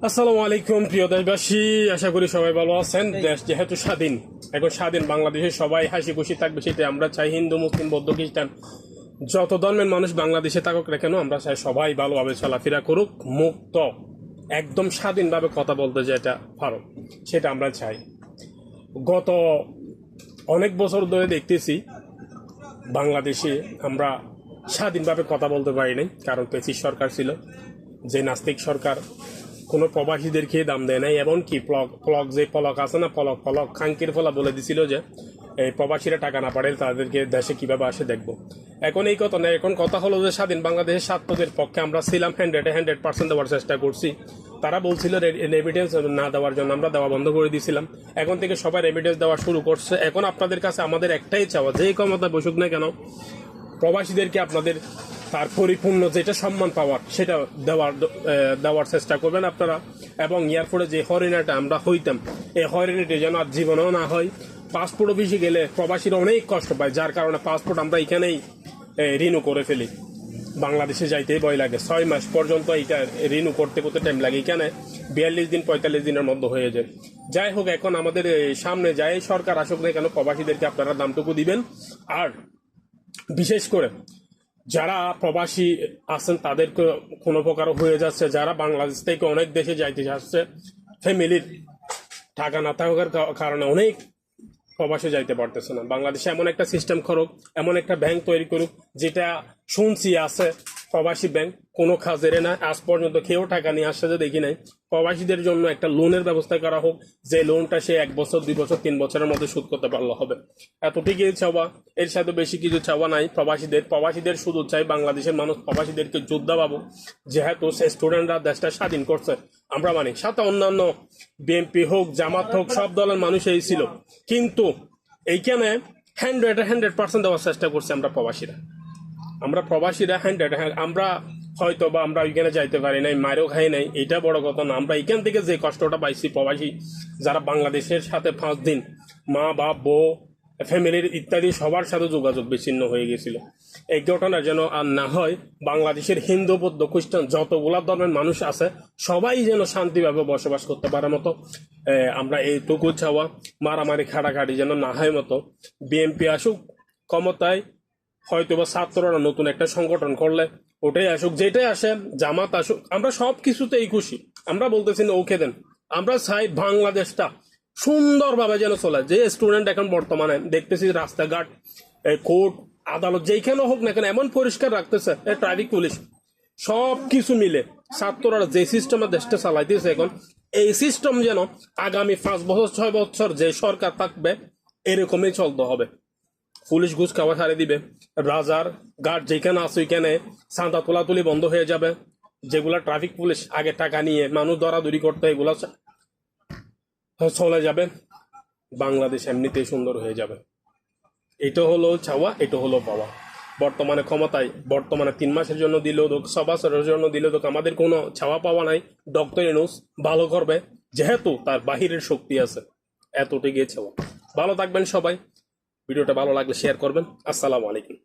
আসসালামু আলাইকুম প্রিয় দেশবাসী, আশা করি সবাই ভালো আছেন। দেশ যেহেতু স্বাধীন, এখন স্বাধীন বাংলাদেশে সবাই হাসি খুশি থাকবে, সেটাই আমরা চাই। হিন্দু, মুসলিম, বৌদ্ধ, খ্রিস্টান যত ধর্মের মানুষ বাংলাদেশে থাকুক না কেন, আমরা চাই সবাই ভালোভাবে চলাফেরা করুক, মুক্ত একদম স্বাধীনভাবে কথা বলতে যেটা পারো সেটা আমরা চাই। গত অনেক বছর ধরে দেখতেছি বাংলাদেশে আমরা স্বাধীনভাবে কথা বলতে পারি নাই, কারণ পেসিস সরকার ছিল, যে নাস্তিক সরকার। কোনো প্রবাসীদেরকে দাম দেয় নাই, এমনকি ফলক যে ফলক আছে না, ফলক খাঙ্কির ফলা বলে দিছিল যে এই প্রবাসীরা টাকা না পারে তাদেরকে দেশে কিভাবে আসে দেখবো। এখন এই কথা না, এখন কথা হলো যে স্বাধীন বাংলাদেশের স্বার্থদের পক্ষে আমরা ছিলাম, 100% দেওয়ার চেষ্টা করছি। তারা বলছিল রেমিটেন্স না দেওয়ার জন্য, আমরা দেওয়া বন্ধ করে দিয়েছিলাম। এখন থেকে সবাই রেমিটেন্স দেওয়া শুরু করছে। এখন আপনাদের কাছে আমাদের একটাই চাওয়া, যে ক্ষমতা বসুক না কেন, প্রবাসীদেরকে আপনাদের তার পরিপূর্ণ যেটা সম্মান পাওয়ার সেটা দেওয়ার চেষ্টা করবেন আপনারা। এবং এয়ারপোর্টে যে হরিণাটা আমরা হইতাম, এই হরিণাটি যেন আর জীবনেও না হয়। পাসপোর্ট অফিসে গেলে প্রবাসীরা অনেক কষ্ট পায়, যার কারণে পাসপোর্ট আমরা এখানেই রিনিউ করে ফেলি। বাংলাদেশে যাইতেই ভয় লাগে, 6 মাস পর্যন্ত এটা রিনিউ করতে টাইম লাগে, এখানে 42 দিন 45 দিনের মধ্যে হয়ে যায়। যাই হোক, এখন আমাদের সামনে যাই সরকার আসুক না কেন, প্রবাসীদেরকে আপনারা দামটুকু দিবেন। আর বিশেষ করে যারা প্রবাসী আছেন তাদেরকে কোনো প্রকার হয়ে যাচ্ছে, যারা বাংলাদেশ থেকে অনেক দেশে যাইতে যাচ্ছে, ফ্যামিলির টাকা না থাকার কারণে অনেক প্রবাসে যাইতে পারতেছে না। বাংলাদেশে এমন একটা সিস্টেম করুক, এমন একটা ব্যাংক তৈরি করুক, যেটা শুনছি আছে প্রবাসী ব্যাংক, কোনো খাজেরে না, আজ পর্যন্ত কেউ টাকা নিয়ে আসছে যে দেখি নাই। প্রবাসীদের জন্য একটা লোনের ব্যবস্থা করা হোক, যে লোনটা সে 1 বছর 2 বছর 3 বছরের মধ্যে শোধ করতে পারলে হবে। এতটুকুই চাওয়া, এর সাথে বেশি কিছু চাওয়া নাই। প্রবাসীদের শুধু চাই বাংলাদেশের মানুষ প্রবাসীদেরকে যোদ্ধা পাবো, যেহেতু সে স্টুডেন্টরা দেশটা স্বাধীন করছে আমরা মানি। সাথে অন্যান্য বিএনপি হোক, জামাত হোক, সব দলের মানুষ এই ছিল, কিন্তু এইখানে 100% দেওয়ার চেষ্টা করছি আমরা প্রবাসীরা। 100 আমরা হয়তো বা আমরা ওইখানে যাইতে পারি নাই, মায়েরও খাই নাই, এটা বড় কথা না। আমরা এখান থেকে যে কষ্টটা পাইছি, প্রবাসী যারা বাংলাদেশের সাথে 5 দিন মা বাপ বউ ফ্যামিলির ইত্যাদি সবার সাথে যোগাযোগ বিচ্ছিন্ন হয়ে গেছিল, এই ঘটনা যেন আর না হয়। বাংলাদেশের হিন্দু বৌদ্ধ খ্রিস্টান যতগুলা ধর্মের মানুষ আছে সবাই যেন শান্তিভাবে বসবাস করতে পারার মতো আমরা এইটুকু চাওয়া। মারামারি খাড়াখাড়ি যেন না হয় মতো। বিএনপি আসুক ক্ষমতায়, হয়তো বা ছাত্ররা নতুন একটা সংগঠন করলে ওটাই আসুক, যেটাই আসে, জামাত আসুক, আমরা সব কিছুতেই খুশি। আমরা বলতেছি না ওকে দেন, আমরা চাই বাংলাদেশটা সুন্দরভাবে যেন চলে। যে স্টুডেন্ট এখন বর্তমানে দেখতেছি রাস্তাঘাট, কোর্ট আদালত যেখানে হোক না কেন এমন পরিষ্কার রাখতেছে, ট্রাফিক পুলিশ সব কিছু মিলে ছাত্ররা যে সিস্টেমে দেশটা চালাইতেছে এখন, এই সিস্টেম যেন আগামী 5 বছর 6 বছর যে সরকার থাকবে এরকমই চলতে হবে। পুলিশ ঘুষ খাওয়া ছাড়ে দিবে, রাজার গার্ড যেখানে আছে ওইখানে চাঁদা তোলাতুলি বন্ধ হয়ে যাবে। যেগুলা ট্রাফিক পুলিশ আগে টাকা নিয়ে মানুষ দরাদরি করতে, এগুলা চলে যাবে। বাংলাদেশ এমনিতেই সুন্দর হয়ে যাবে। এটা হলো চাওয়া, এটা হলো পাওয়া। বর্তমানে ক্ষমতায়, বর্তমানে 3 মাসের জন্য দিলেও দোক, 6 বছরের জন্য দিলেও দোক, আমাদের কোনো চাওয়া পাওয়া নাই। ডক্টর ইউনূস ভালো করবে, যেহেতু তার বাহিরের শক্তি আছে, এতটুকুই চাওয়া। ভালো থাকবেন সবাই। ভিডিওটা ভালো লাগলে শেয়ার করবেন। আসসালামু আলাইকুম।